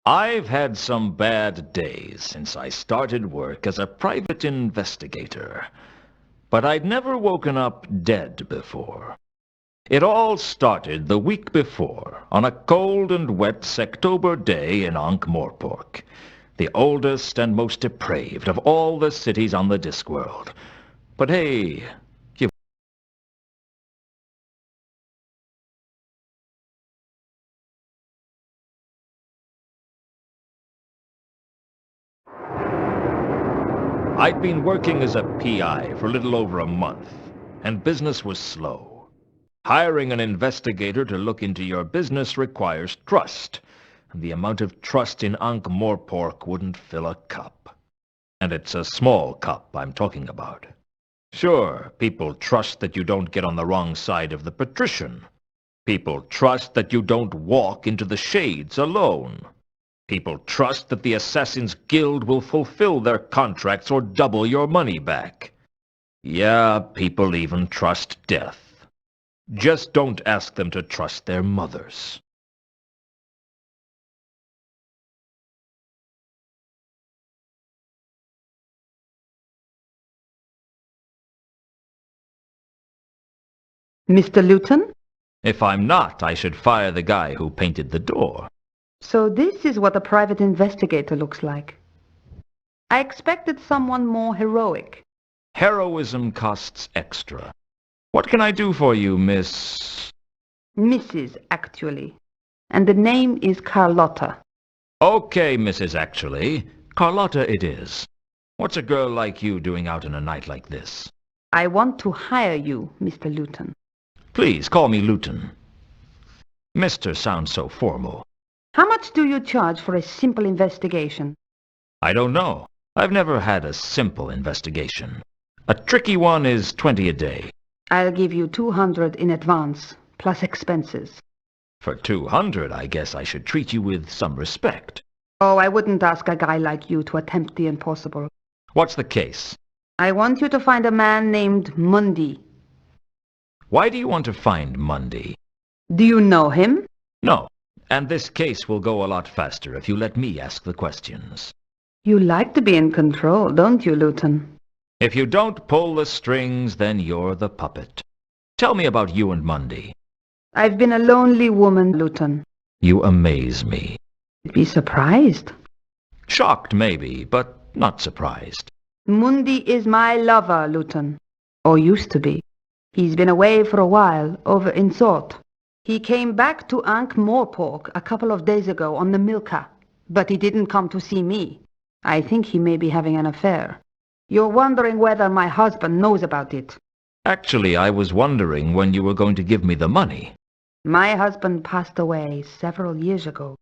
I've had some bad days since I started work as a private investigator, but I'd never woken up dead before. It all started the week before, on a cold and wet Sectober day in Ankh-Morpork, the oldest and most depraved of all the cities on the Discworld. But hey, I'd been working as a PI for a little over a month, and business was slow. Hiring an investigator to look into your business requires trust, and the amount of trust in Ankh-Morpork wouldn't fill a cup. And it's a small cup I'm talking about. Sure, people trust that you don't get on the wrong side of the patrician. People trust that you don't walk into the shades alone. People trust that the Assassin's Guild will fulfill their contracts or double your money back. Yeah, people even trust death. Just don't ask them to trust their mothers. Mr. Luton? If I'm not, I should fire the guy who painted the door. So this is what a private investigator looks like. I expected someone more heroic. Heroism costs extra. What can I do for you, Miss... Mrs. actually. And the name is Carlotta. Okay, Mrs. Actually. Carlotta it is. What's a girl like you doing out on a night like this? I want to hire you, Mr. Luton. Please, call me Luton. Mister sounds so formal. How much do you charge for a simple investigation? I don't know. I've never had a simple investigation. A tricky one is 20 a day. I'll give you 200 in advance, plus expenses. For 200, I guess I should treat you with some respect. Oh, I wouldn't ask a guy like you to attempt the impossible. What's the case? I want you to find a man named Mundy. Why do you want to find Mundy? Do you know him? No. And this case will go a lot faster if you let me ask the questions. You like to be in control, don't you, Luton? If you don't pull the strings, then you're the puppet. Tell me about you and Mundy. I've been a lonely woman, Luton. You amaze me. You'd be surprised. Shocked, maybe, but not surprised. Mundy is my lover, Luton. Or used to be. He's been away for a while, over in Sort. He came back to Ankh-Morpork a couple of days ago on the Milka, but he didn't come to see me. I think he may be having an affair. You're wondering whether my husband knows about it. Actually, I was wondering when you were going to give me the money. My husband passed away several years ago.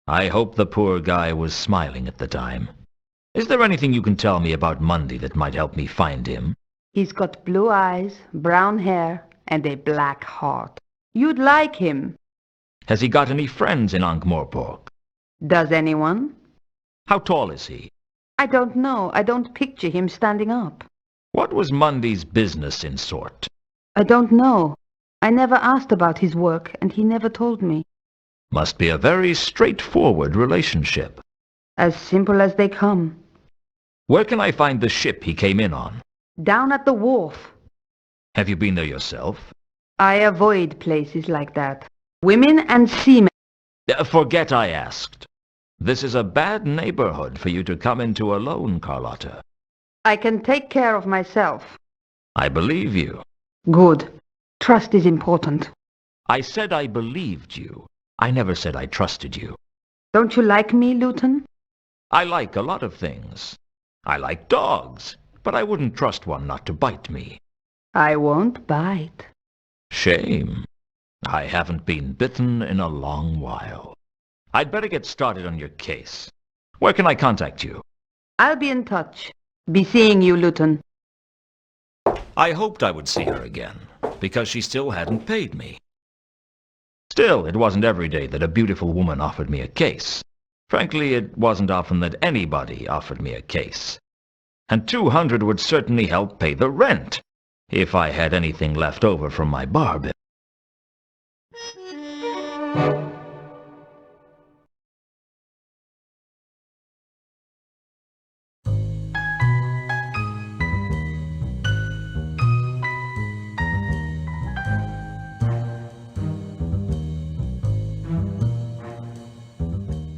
I hope the poor guy was smiling at the time. Is there anything you can tell me about Mundy that might help me find him? He's got blue eyes, brown hair, and a black heart. You'd like him. Has he got any friends in Ankh-Morpork? Does anyone? How tall is he? I don't know. I don't picture him standing up. What was Mundy's business in Sort? I don't know. I never asked about his work, and he never told me. Must be a very straightforward relationship. As simple as they come. Where can I find the ship he came in on? Down at the wharf. Have you been there yourself? I avoid places like that. Women and seamen. Forget I asked. This is a bad neighborhood for you to come into alone, Carlotta. I can take care of myself. I believe you. Good. Trust is important. I said I believed you. I never said I trusted you. Don't you like me, Luton? I like a lot of things. I like dogs, but I wouldn't trust one not to bite me. I won't bite. Shame. I haven't been bitten in a long while. I'd better get started on your case. Where can I contact you? I'll be in touch. Be seeing you, Luton. I hoped I would see her again, because she still hadn't paid me. Still, it wasn't every day that a beautiful woman offered me a case. Frankly, it wasn't often that anybody offered me a case. And 200 would certainly help pay the rent, if I had anything left over from my bar bill.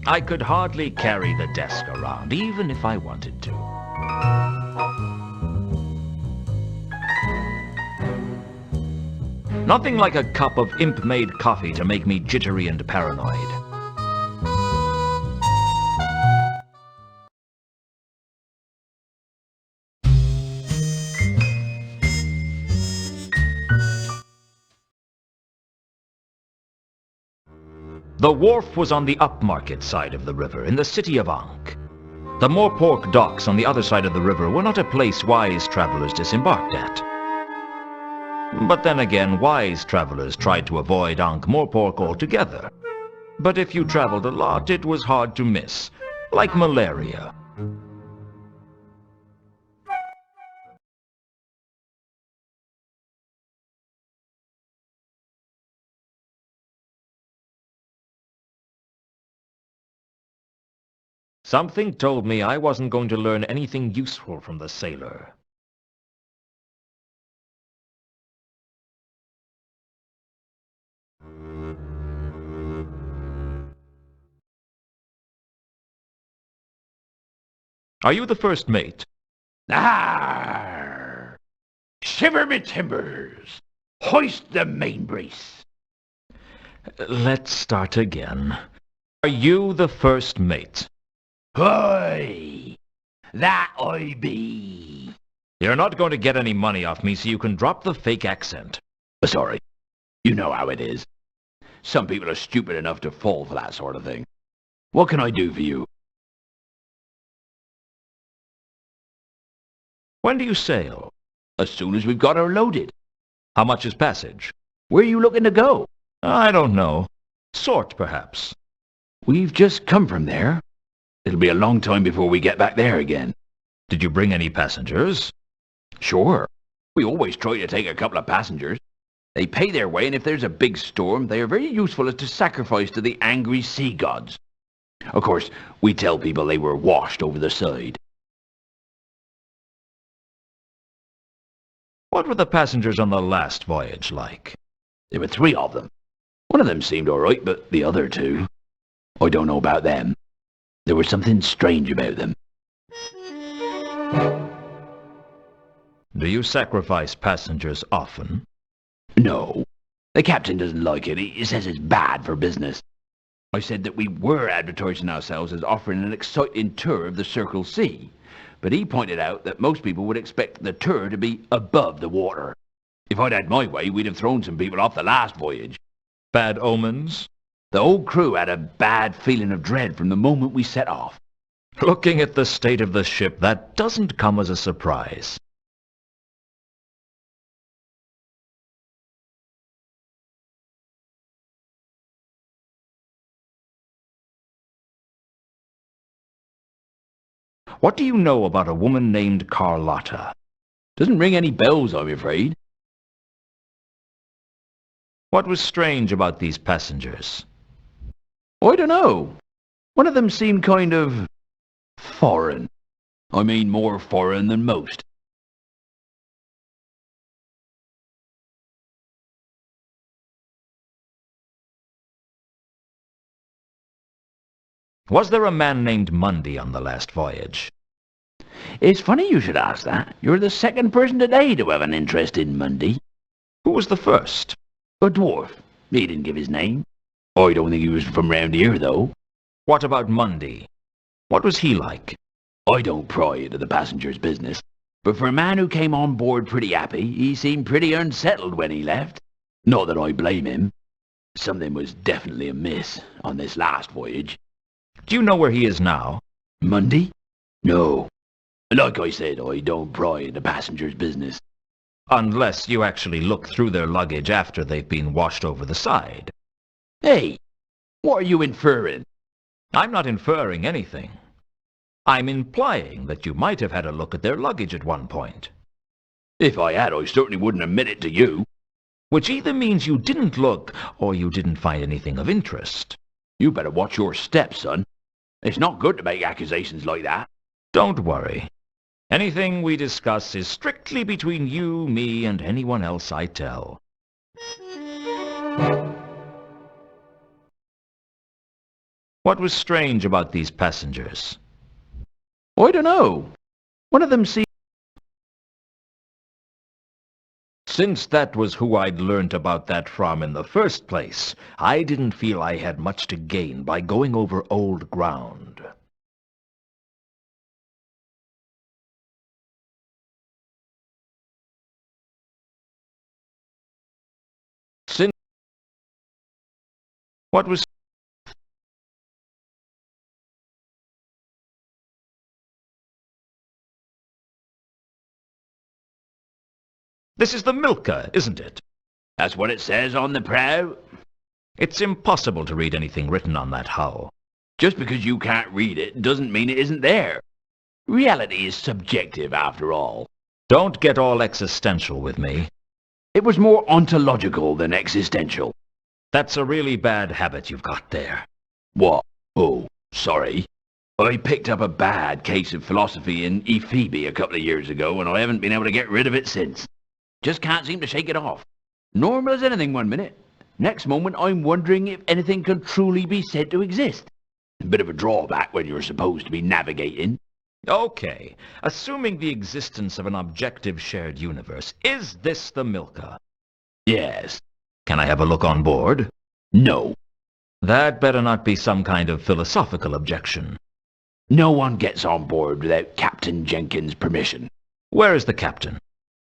I could hardly carry the desk around, even if I wanted to. Nothing like a cup of imp-made coffee to make me jittery and paranoid. The wharf was on the upmarket side of the river, in the city of Ankh. The Moorpork docks on the other side of the river were not a place wise travelers disembarked at. But then again, wise travelers tried to avoid Ankh-Morpork altogether. But if you traveled a lot, it was hard to miss, like malaria. Something told me I wasn't going to learn anything useful from the sailor. Are you the first mate? Arr! Shiver me timbers! Hoist the main brace! Let's start again. Are you the first mate? Hoy! That I be! You're not going to get any money off me, so you can drop the fake accent. Sorry. You know how it is. Some people are stupid enough to fall for that sort of thing. What can I do for you? When do you sail? As soon as we've got her loaded. How much is passage? Where are you looking to go? I don't know. Sort, perhaps. We've just come from there. It'll be a long time before we get back there again. Did you bring any passengers? Sure. We always try to take a couple of passengers. They pay their way, and if there's a big storm, they are very useful as to sacrifice to the angry sea gods. Of course, we tell people they were washed over the side. What were the passengers on the last voyage like? There were 3 of them. One of them seemed all right, but the other 2, I don't know about them. There was something strange about them. Do you sacrifice passengers often? No. The captain doesn't like it. He says it's bad for business. I said that we were advertising ourselves as offering an exciting tour of the Circle Sea, but he pointed out that most people would expect the tour to be above the water. If I'd had my way, we'd have thrown some people off the last voyage. Bad omens? The whole crew had a bad feeling of dread from the moment we set off. Looking at the state of the ship, that doesn't come as a surprise. What do you know about a woman named Carlotta? Doesn't ring any bells, I'm afraid. What was strange about these passengers? I don't know. One of them seemed kind of foreign. I mean, more foreign than most. Was there a man named Mundy on the last voyage? It's funny you should ask that. You're the second person today to have an interest in Mundy. Who was the first? A dwarf. He didn't give his name. I don't think he was from round here, though. What about Mundy? What was he like? I don't pry into the passenger's business. But for a man who came on board pretty happy, he seemed pretty unsettled when he left. Not that I blame him. Something was definitely amiss on this last voyage. Do you know where he is now? Mundy? No. Like I said, I don't pry into passengers' business. Unless you actually look through their luggage after they've been washed over the side. Hey, what are you inferring? I'm not inferring anything. I'm implying that you might have had a look at their luggage at one point. If I had, I certainly wouldn't admit it to you. Which either means you didn't look, or you didn't find anything of interest. You better watch your steps, son. It's not good to make accusations like that. Don't worry. Anything we discuss is strictly between you, me, and anyone else I tell. What was strange about these passengers? I don't know. One of them seemed... Since that was who I'd learnt about that from in the first place, I didn't feel I had much to gain by going over old ground. Since... What was... This is the Milka, isn't it? That's what it says on the prow. It's impossible to read anything written on that hull. Just because you can't read it doesn't mean it isn't there. Reality is subjective, after all. Don't get all existential with me. It was more ontological than existential. That's a really bad habit you've got there. What? Oh, sorry. I picked up a bad case of philosophy in Ephebi a couple of years ago, and I haven't been able to get rid of it since. Just can't seem to shake it off. Normal as anything one minute. Next moment I'm wondering if anything can truly be said to exist. A bit of a drawback when you're supposed to be navigating. Okay, assuming the existence of an objective shared universe, is this the Milka? Yes. Can I have a look on board? No. That better not be some kind of philosophical objection. No one gets on board without Captain Jenkins' permission. Where is the captain?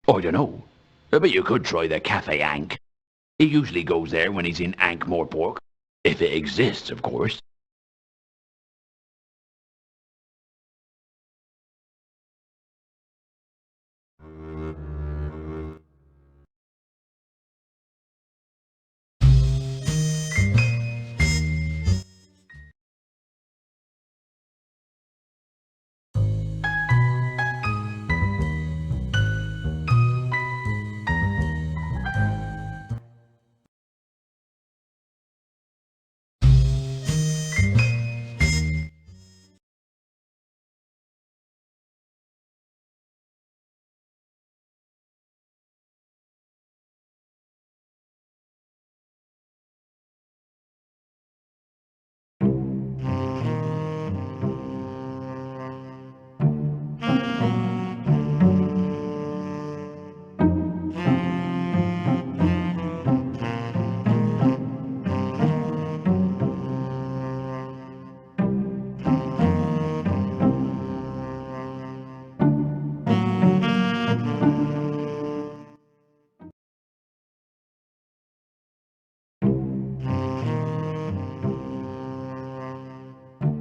I don't know. But you could try the Cafe Ankh. He usually goes there when he's in Ankh-Morpork. If it exists, of course.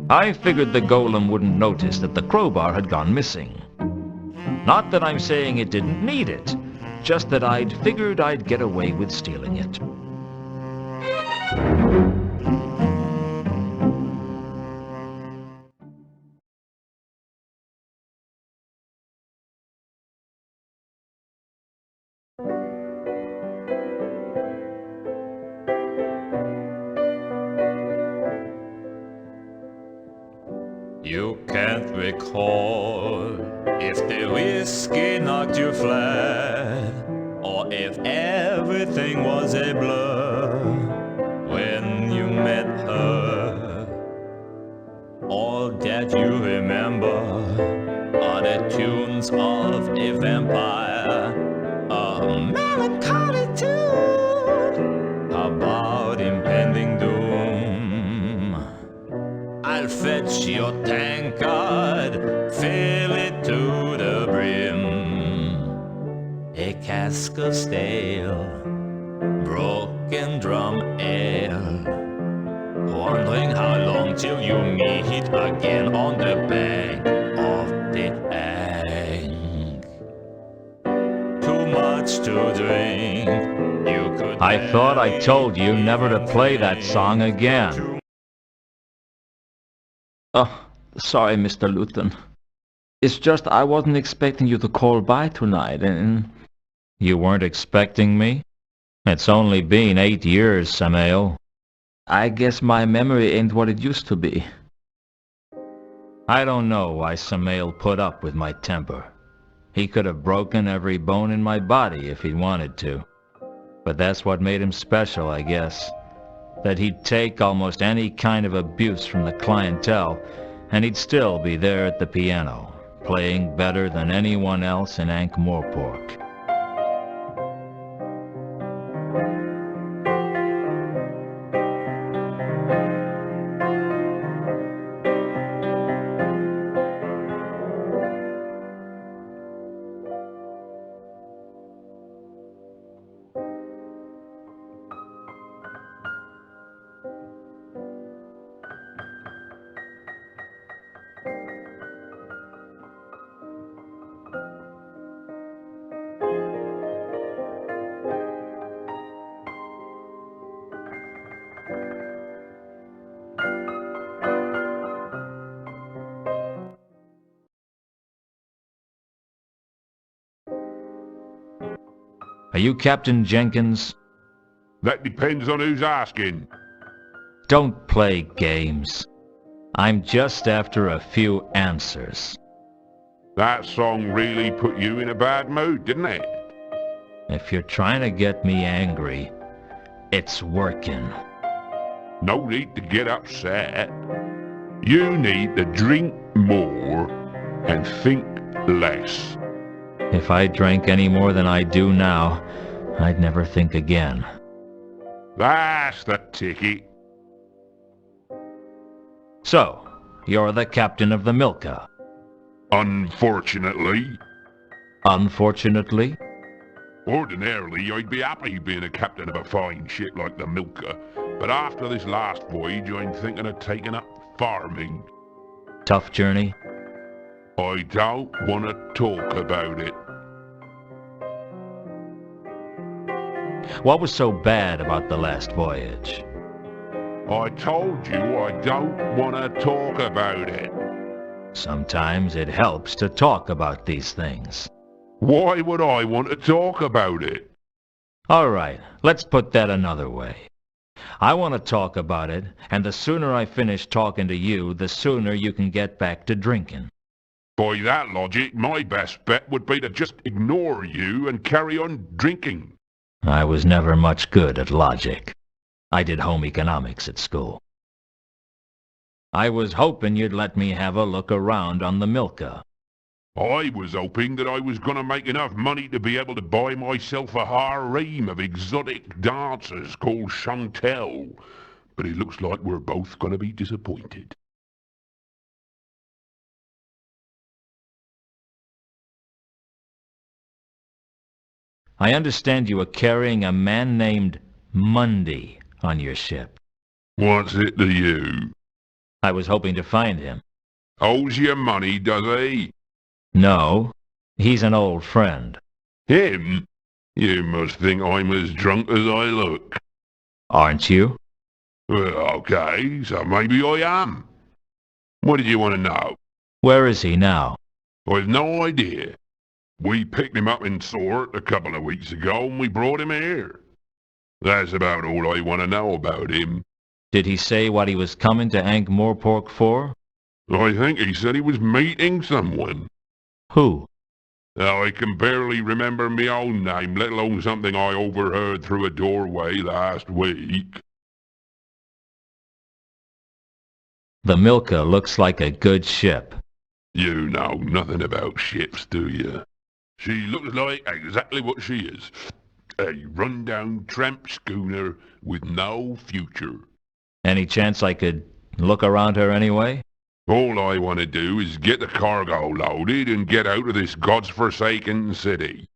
I figured the golem wouldn't notice that the crowbar had gone missing. Not that I'm saying it didn't need it, just that I'd figured I'd get away with stealing it. You can't recall if the whiskey knocked you flat, or if everything was a blur when you met her. All that you remember are the tunes of a vampire, a melancholy tune about impending doom. I'll fetch your tankard, fill it to the brim. A cask of stale, broken drum ale. Wondering how long till you meet again on the bank of the Aang. Too much to drink, you could I thought I barely told you never to even play that song think. again. Oh, sorry, Mr. Luton. It's just I wasn't expecting you to call by tonight, and... You weren't expecting me? It's only been 8 years, Samael. I guess my memory ain't what it used to be. I don't know why Samael put up with my temper. He could have broken every bone in my body if he'd wanted to. But that's what made him special, I guess. That he'd take almost any kind of abuse from the clientele, and he'd still be there at the piano, playing better than anyone else in Ankh-Morpork. Are you Captain Jenkins? That depends on who's asking. Don't play games. I'm just after a few answers. That song really put you in a bad mood, didn't it? If you're trying to get me angry, it's working. No need to get upset. You need to drink more and think less. If I drank any more than I do now, I'd never think again. That's the ticket. So, you're the captain of the Milka. Unfortunately. Unfortunately? Ordinarily, I'd be happy being a captain of a fine ship like the Milka, but after this last voyage, I'm thinking of taking up farming. Tough journey? I don't want to talk about it. What was so bad about the last voyage? I told you I don't want to talk about it. Sometimes it helps to talk about these things. Why would I want to talk about it? All right, let's put that another way. I want to talk about it, and the sooner I finish talking to you, the sooner you can get back to drinking. By that logic, my best bet would be to just ignore you and carry on drinking. I was never much good at logic. I did home economics at school. I was hoping you'd let me have a look around on the Milka. I was hoping that I was going to make enough money to be able to buy myself a harem of exotic dancers called Chantel. But it looks like we're both going to be disappointed. I understand you were carrying a man named Mundy on your ship. What's it to you? I was hoping to find him. Owes you money, does he? No, he's an old friend. Him? You must think I'm as drunk as I look. Aren't you? Well, okay, so maybe I am. What did you want to know? Where is he now? I've no idea. We picked him up in Sort a couple of weeks ago and we brought him here. That's about all I want to know about him. Did he say what he was coming to Ankh-Morpork for? I think he said he was meeting someone. Who? Now, I can barely remember my own name, let alone something I overheard through a doorway last week. The Milka looks like a good ship. You know nothing about ships, do you? She looks like exactly what she is. A run-down tramp schooner with no future. Any chance I could look around her anyway? All I want to do is get the cargo loaded and get out of this god's-forsaken city.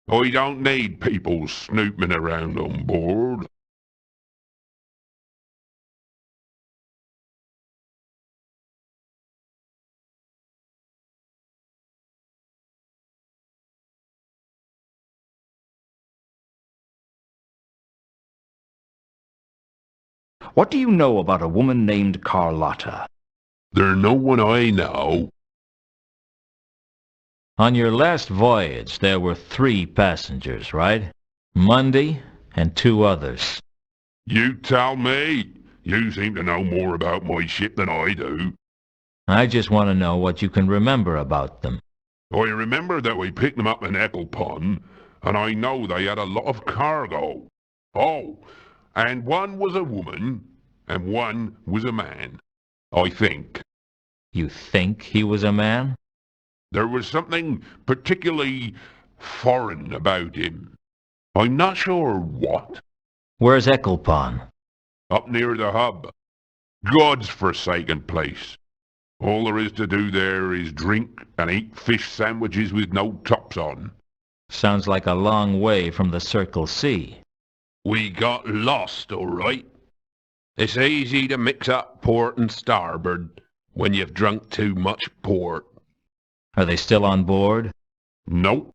I don't need people snooping around on board. What do you know about a woman named Carlotta? There's no one I know. On your last voyage, there were 3 passengers, right? Mundy and 2 others. You tell me. You seem to know more about my ship than I do. I just want to know what you can remember about them. I remember that we picked them up in Ecclepon, and I know they had a lot of cargo. Oh, and one was a woman, and one was a man, I think. You think he was a man? There was something particularly foreign about him. I'm not sure what. Where's Ecclepon? Up near the hub. God's forsaken place. All there is to do there is drink and eat fish sandwiches with no tops on. Sounds like a long way from the Circle C. We got lost, all right. It's easy to mix up port and starboard when you've drunk too much port. Are they still on board? Nope.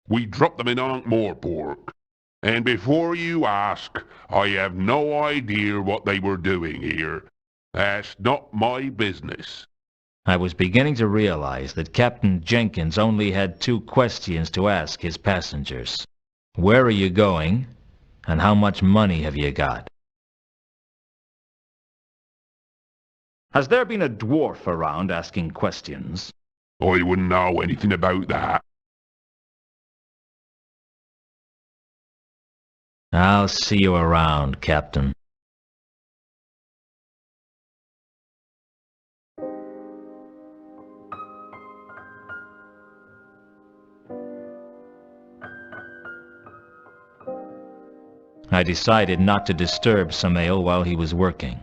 We dropped them in Ankh-Morpork. And before you ask, I have no idea what they were doing here. That's not my business. I was beginning to realize that Captain Jenkins only had 2 questions to ask his passengers. Where are you going, and how much money have you got? Has there been a dwarf around asking questions? I wouldn't know anything about that. I'll see you around, Captain. I decided not to disturb Samael while he was working.